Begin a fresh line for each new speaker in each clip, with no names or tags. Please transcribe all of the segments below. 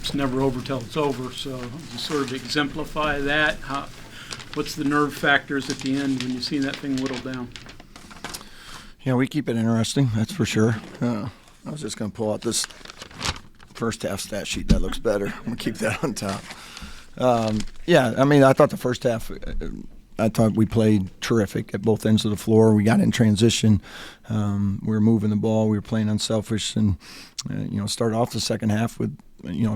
it's never over till it's over. So to sort of exemplify that, what's the nerve factors at the end when you see that thing whittle down?
Yeah, we keep it interesting, that's for sure. I was just going to pull out this first half stat sheet. That looks better. I'm going to keep that on top. Yeah, I mean, I thought the first half, I thought we played terrific at both ends of the floor. We got in transition. We were moving the ball. We were playing unselfish, and started off the second half with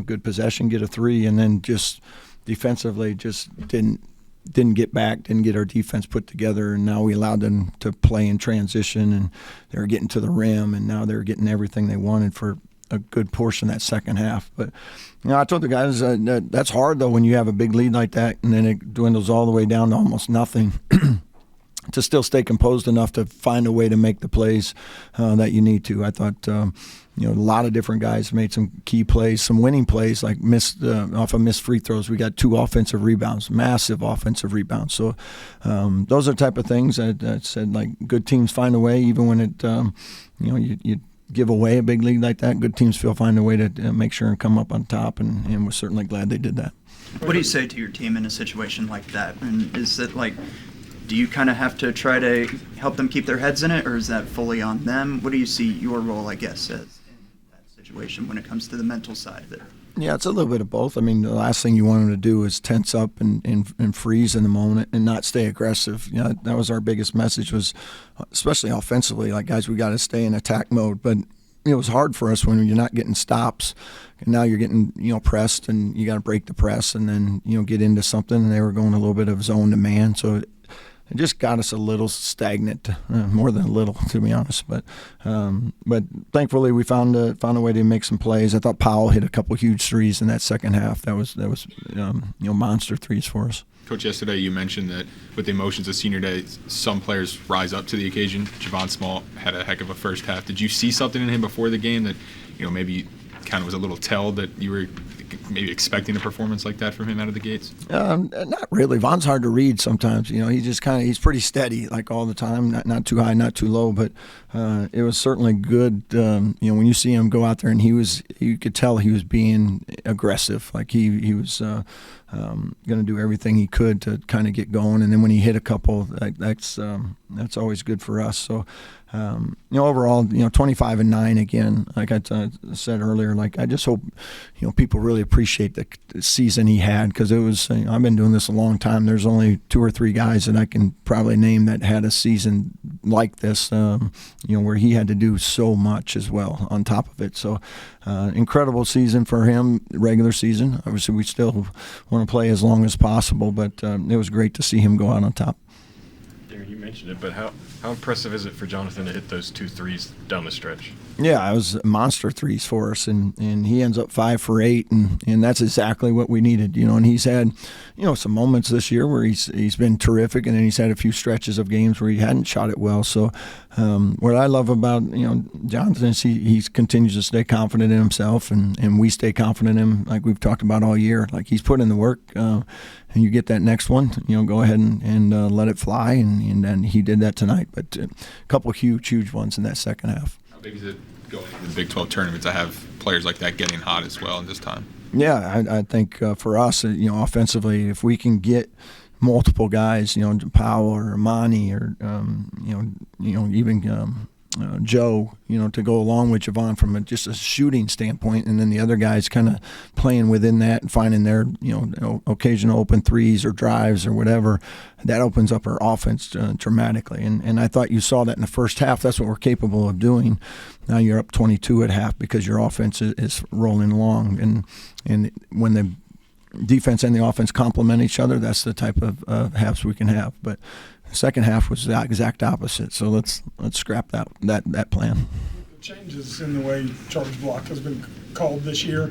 good possession, get a three, and then just defensively just didn't get back, didn't get our defense put together, and now we allowed them to play in transition, and they were getting to the rim, and now they're getting everything they wanted for a good portion of that second half. But I told the guys that's hard though when you have a big lead like that, and then it dwindles all the way down to almost nothing. To still stay composed enough to find a way to make the plays that you need to. I thought a lot of different guys made some key plays, some winning plays, like off of missed free throws. We got 2 offensive rebounds, massive offensive rebounds. So those are the type of things that said, like, good teams find a way, even when it you give away a big lead like that. Good teams find a way to make sure and come up on top, and we're certainly glad they did that.
What do you say to your team in a situation like that? And is it like, do you kind of have to try to help them keep their heads in it, or is that fully on them? What do you see your role, I guess, as in that situation when it comes to the mental side of it?
Yeah, it's a little bit of both. I mean, the last thing you want them to do is tense up and freeze in the moment and not stay aggressive. That was our biggest message, was especially offensively, like, guys, we got to stay in attack mode. But it was hard for us when you're not getting stops, and now you're getting pressed, and you got to break the press and then get into something. And they were going a little bit of zone to man, so it just got us a little stagnant, more than a little, to be honest. But thankfully we found a way to make some plays. I thought Powell hit a couple huge threes in that second half. That was monster threes for us.
Coach, yesterday you mentioned that with the emotions of senior day, some players rise up to the occasion. Javon Small had a heck of a first half. Did you see something in him before the game that maybe kind of was a little tell that you were maybe expecting a performance like that from him out of the gates?
Not really. Von's hard to read sometimes. He's pretty steady, like, all the time, not too high, not too low. But it was certainly good. When you see him go out there, and you could tell he was being aggressive. Like he was going to do everything he could to kind of get going. And then when he hit a couple, that's always good for us. So. Overall, 25-9 again. Like I said earlier, like, I just hope people really appreciate the season he had, because it was. I've been doing this a long time. There's only 2 or 3 guys that I can probably name that had a season like this. Where he had to do so much as well on top of it. So, incredible season for him. Regular season. Obviously, we still want to play as long as possible, but it was great to see him go out on top.
Darian, you mentioned it, but how impressive is it for Jonathan to hit those 2 threes down the stretch?
Yeah, it was monster threes for us, and he ends up 5 for 8, and that's exactly what we needed, And he's had, some moments this year where he's been terrific, and then he's had a few stretches of games where he hadn't shot it well. So, what I love about Jonathan is he continues to stay confident in himself, and we stay confident in him, like we've talked about all year. Like, he's put in the work, and you get that next one, go ahead and let it fly, and then he did that tonight. But a couple huge ones in that second half.
How big is it going into the Big 12 tournament to have players like that getting hot as well in this time?
Yeah, I think for us, offensively, if we can get multiple guys, Powell or Amani or even Joe, to go along with Javon from just a shooting standpoint, and then the other guys kind of playing within that and finding their, occasional open threes or drives or whatever, that opens up our offense dramatically. And I thought you saw that in the first half. That's what we're capable of doing. Now you're up 22 at half because your offense is rolling along. And when the defense and the offense complement each other, that's the type of halves we can have. But the second half was the exact opposite. So let's scrap that plan.
The changes in the way charge block has been called this year.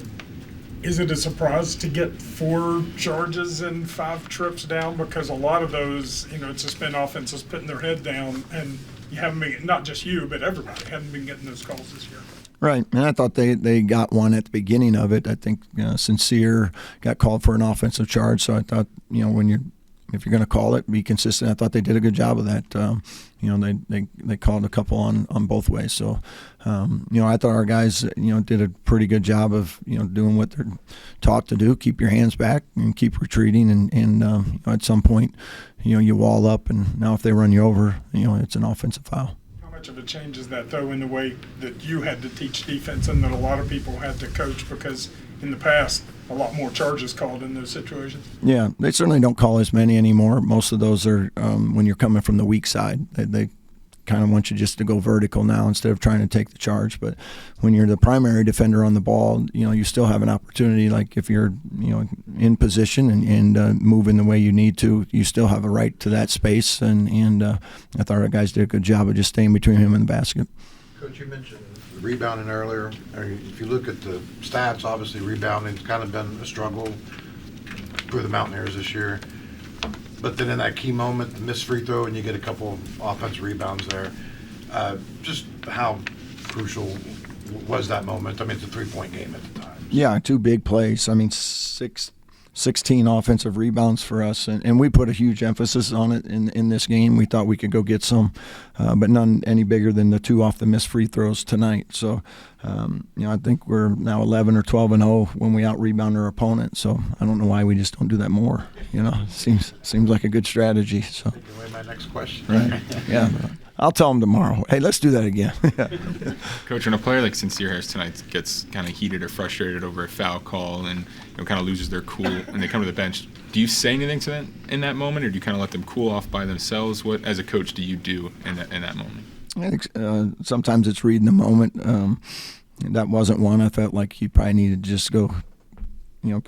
Is it a surprise to get 4 charges and 5 trips down? Because a lot of those, it's a spin offense is putting their head down, and you haven't been, not just you, but everybody haven't been getting those calls this year.
Right, and I thought they got one at the beginning of it. I think Sincere got called for an offensive charge, so I thought, when you're if you're going to call it, be consistent. I thought they did a good job of that. They called a couple on both ways. So, I thought our guys, did a pretty good job of, doing what they're taught to do. Keep your hands back and keep retreating. And at some point, you wall up. And now if they run you over, it's an offensive foul.
How much of a change is that, though, in the way that you had to teach defense and that a lot of people had to coach? Because in the past, a lot more charges called in those situations.
Yeah, they certainly don't call as many anymore. Most of those are when you're coming from the weak side. They kind of want you just to go vertical now instead of trying to take the charge. But when you're the primary defender on the ball, you still have an opportunity. Like if you're in position and moving the way you need to, you still have a right to that space. And I thought our guys did a good job of just staying between him and the basket.
Coach, you mentioned rebounding earlier. If you look at the stats, obviously rebounding's kind of been a struggle for the Mountaineers this year. But then in that key moment, the missed free throw, and you get a couple of offensive rebounds there. Just how crucial was that moment? I mean, it's a 3-point game at the time.
Yeah, 2 big plays. I mean, 16 offensive rebounds for us, and we put a huge emphasis on it in this game. We thought we could go get some, but none any bigger than the 2 off the missed free throws tonight. So, I think we're now 11 or 12-0 when we out-rebound our opponent. So I don't know why we just don't do that more. Seems like a good strategy. So.
Taking away my next question.
Right. Yeah. I'll tell them tomorrow. Hey, let's do that again.
Coach, when a player like Sincere Harris tonight gets kind of heated or frustrated over a foul call and kind of loses their cool and they come to the bench, do you say anything to them in that moment, or do you kind of let them cool off by themselves? What, as a coach, do you do in that moment?
I think sometimes it's reading the moment. That wasn't one. I felt like he probably needed to just go to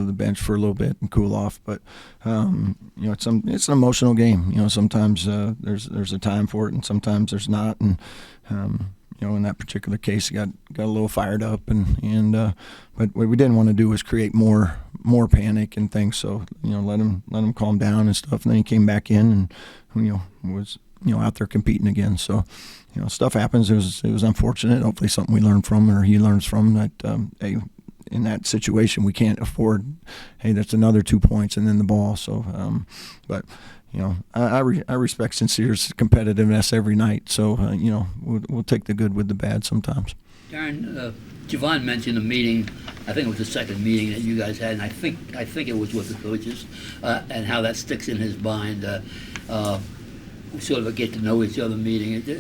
the bench for a little bit and cool off. But it's an emotional game. Sometimes there's a time for it, and sometimes there's not. And in that particular case, he got a little fired up, but what we didn't want to do was create more panic and things. So let him calm down and stuff. And then he came back in and was out there competing again. So stuff happens. It was unfortunate. Hopefully something we learn from, or he learns from that. In that situation, we can't afford, hey, that's another 2 points and then the ball. So, but I respect Sincere's competitiveness every night. So, we'll take the good with the bad sometimes.
Darian, Javon mentioned a meeting. I think it was the second meeting that you guys had, and I think it was with the coaches, and how that sticks in his mind. Sort of a get to know each other meeting. Do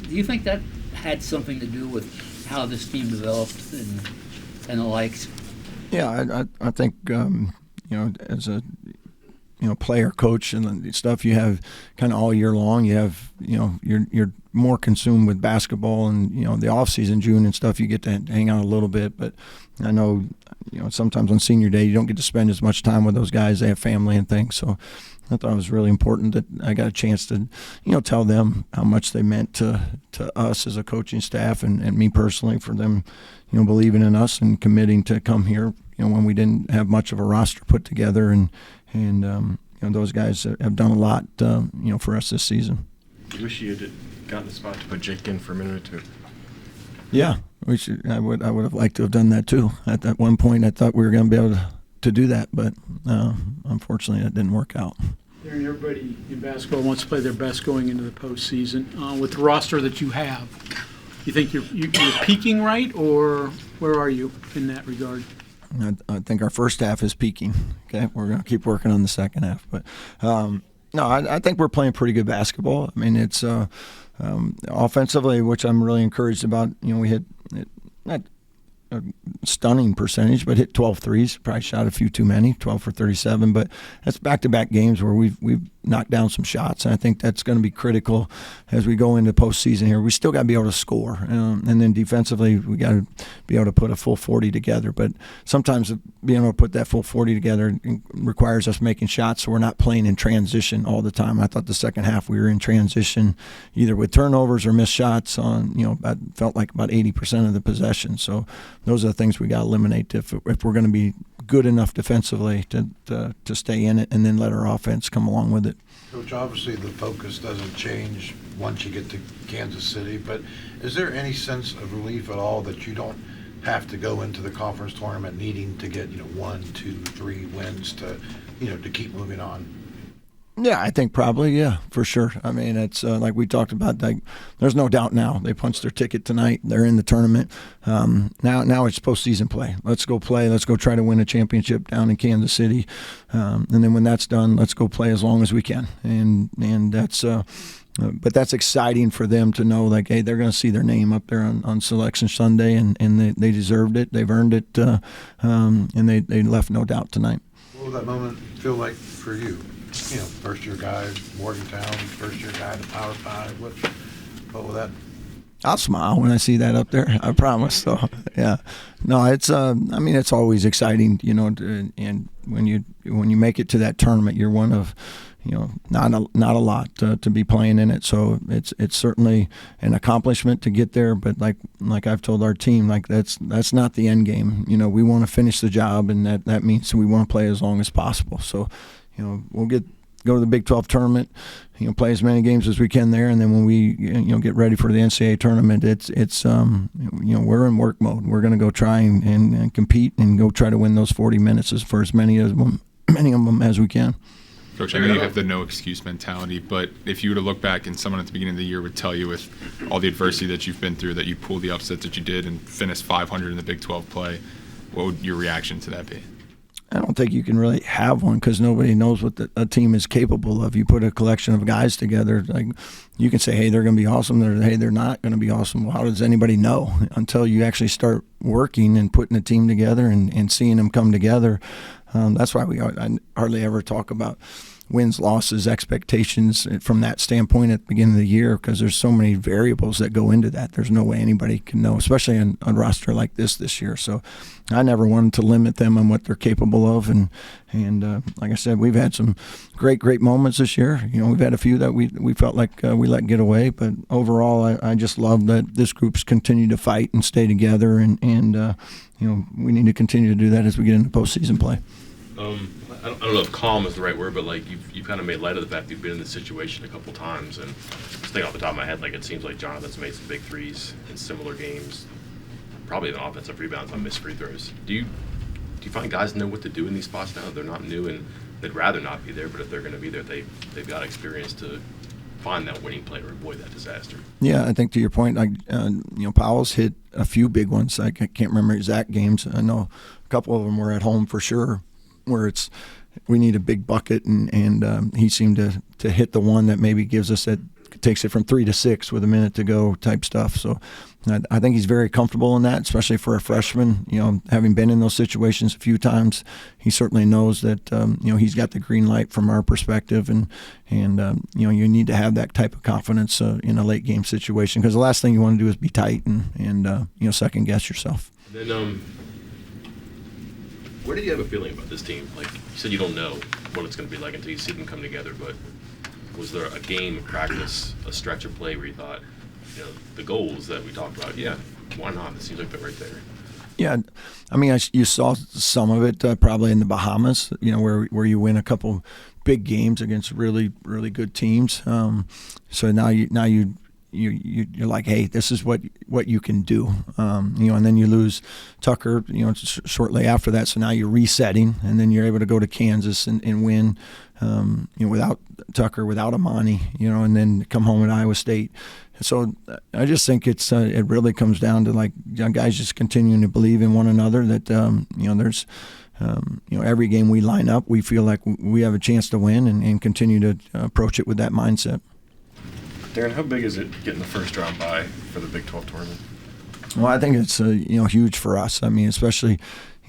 you think that had something to do with how this team developed and the likes?
Yeah, I think as a player, coach, and the stuff you have kind of all year long. You have you're more consumed with basketball and the off season, June and stuff. You get to hang out a little bit, but I know sometimes on senior day you don't get to spend as much time with those guys. They have family and things, so I thought it was really important that I got a chance to tell them how much they meant to us as a coaching staff and me personally, for them believing in us and committing to come here when we didn't have much of a roster put together, and those guys have done a lot for us this season.
You wish you had gotten a spot to put Jake in for a minute or two.
Yeah, I would have liked to have done that too. At that one point, I thought we were going to be able to do that, but unfortunately, that didn't work out.
Darren, everybody in basketball wants to play their best going into the postseason. With the roster that you have, you think you're peaking right, or where are you in that regard?
I think our first half is peaking. Okay, we're going to keep working on the second half, but no, I think we're playing pretty good basketball. I mean, it's offensively, which I'm really encouraged about. We hit not a stunning percentage, but hit 12 threes. Probably shot a few too many, 12 for 37. But that's back-to-back games where we've knocked down some shots, and I think that's going to be critical as we go into postseason here. We still got to be able to score, and then defensively we got to be able to put a full 40 together. But sometimes being able to put that full 40 together requires us making shots, so we're not playing in transition all the time. I thought the second half we were in transition, either with turnovers or missed shots on. I felt like about 80% of the possession. So those are the things we got to eliminate if we're going to be good enough defensively to stay in it, and then let our offense come along with it.
Coach, obviously the focus doesn't change once you get to Kansas City, but is there any sense of relief at all that you don't have to go into the conference tournament needing to get 1, 2, 3 wins to to keep moving on.
Yeah, I think probably, yeah, for sure. I mean, it's like we talked about. Like, there's no doubt now. They punched their ticket tonight. They're in the tournament. Now it's postseason play. Let's go play. Let's go try to win a championship down in Kansas City, and then when that's done, let's go play as long as we can. And that's. But that's exciting for them to know, like, hey, they're going to see their name up there on Selection Sunday, and they deserved it. They've earned it, and they left no doubt tonight.
What will that moment feel like for you? First-year guy, Morgantown, first-year guy, the Power Five. What will that?
I'll smile when I see that up there. I promise. So, yeah, no, it's. I mean, it's always exciting, and when you make it to that tournament, you're one of, not a lot to be playing in it. So it's certainly an accomplishment to get there. But like I've told our team, like that's not the end game. We want to finish the job, and that means we want to play as long as possible. So. We'll go to the Big 12 tournament, play as many games as we can there, and then when we get ready for the NCAA tournament, it's we're in work mode. We're going to go try and compete and go try to win those 40 minutes for as many of them as we can.
Coach, I know you have the no excuse mentality, but if you were to look back and someone at the beginning of the year would tell you, with all the adversity that you've been through, that you pulled the upsets that you did and finished 500 in the Big 12 play, what would your reaction to that be?
I don't think you can really have one because nobody knows what a team is capable of. You put a collection of guys together, like you can say, hey, they're going to be awesome. Hey, they're not going to be awesome. Well, how does anybody know until you actually start working and putting a team together and seeing them come together? That's why I hardly ever talk about wins, losses, expectations from that standpoint at the beginning of the year, because there's so many variables that go into that. There's no way anybody can know, especially on a roster like this year. So I never wanted to limit them on what they're capable of. And like I said, we've had some great moments this year. We've had a few that we felt like we let get away, but overall, I just love that this group's continued to fight and stay together. And we need to continue to do that as we get into postseason play.
I don't know if calm is the right word, but like you've kind of made light of the fact you've been in this situation a couple times, and just thinking off the top of my head, like it seems like Jonathan's made some big threes in similar games, probably in offensive rebounds on missed free throws. Do you find guys know what to do in these spots now? They're not new and they'd rather not be there, but if they're going to be there, they've got experience to find that winning play or avoid that disaster.
Yeah, I think to your point, like Powell's hit a few big ones. I can't remember exact games. I know a couple of them were at home for sure, where we need a big bucket, and he seemed to hit the one that maybe gives us that, takes it from 3 to 6 with a minute to go type stuff. So I think he's very comfortable in that, especially for a freshman. Having been in those situations a few times, he certainly knows that he's got the green light from our perspective, and you need to have that type of confidence in a late game situation, because the last thing you want to do is be tight and second guess yourself.
And then where do you have a feeling about this team? Like you said, you don't know what it's going to be like until you see them come together, but was there a game, a practice, a stretch of play where you thought, the goals that we talked about, yeah, why not? It seems like they're right there.
Yeah, I mean, you saw some of it probably in the Bahamas, where you win a couple big games against really, really good teams. So now you're like, hey, this is what you can do, and then you lose Tucker, shortly after that. So now you're resetting, and then you're able to go to Kansas and win, without Tucker, without Amani, and then come home at Iowa State. So I just think it really comes down to like guys just continuing to believe in one another. That there's every game we line up, we feel like we have a chance to win, and continue to approach it with that mindset.
Darren, how big is it getting the first round bye for the Big 12 tournament?
Well, I think it's huge for us. I mean, especially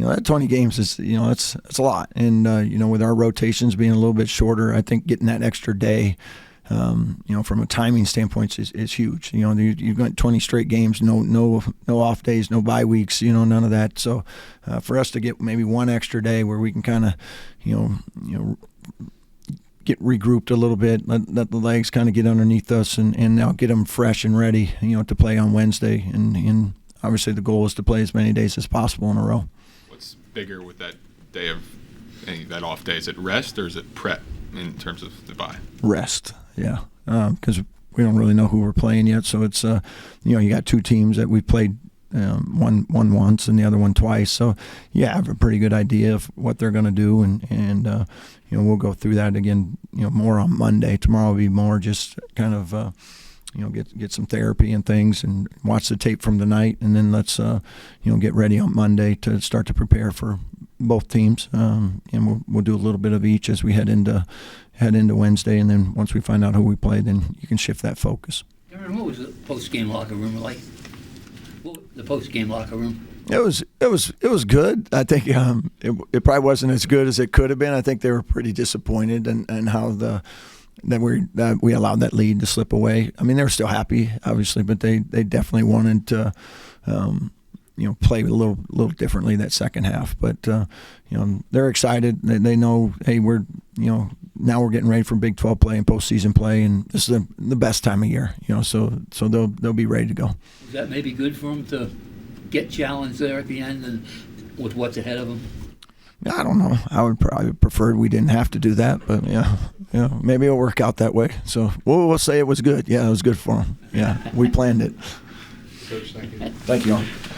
that 20 games is it's a lot, and with our rotations being a little bit shorter, I think getting that extra day, from a timing standpoint is huge. You've got 20 straight games, no off days, no bye weeks, none of that. So for us to get maybe one extra day where we can kind of get regrouped a little bit, let the legs kind of get underneath us, and now get them fresh and ready, to play on Wednesday. And obviously the goal is to play as many days as possible in a row.
What's bigger with that day of that off day? Is it rest or is it prep in terms of the bye?
Rest, yeah, because we don't really know who we're playing yet. So it's you got two teams that we've played one once and the other one twice. So yeah, I have a pretty good idea of what they're going to do, and we'll go through that again, more on Monday. Tomorrow will be more just kind of get some therapy and things, and watch the tape from tonight, and then let's get ready on Monday to start to prepare for both teams, and we'll do a little bit of each as we head into Wednesday, and then once we find out who we play, then you can shift that focus.
Darian, what was the post-game locker room like? The post-game locker room?
It was good. I think it probably wasn't as good as it could have been. I think they were pretty disappointed in how that we allowed that lead to slip away. I mean, they were still happy, obviously, but they definitely wanted to play a little differently that second half. But they're excited. They know, hey, we're now we're getting ready for Big 12 play and postseason play, and this is the best time of year. So they'll be ready to go.
Is that maybe good for them to get challenged there at the end and with what's ahead of them?
I don't know. I would probably prefer we didn't have to do that, but maybe it'll work out that way. So we'll say it was good. Yeah, it was good for them. Yeah, we planned it.
Coach, thank you.
Thank you all.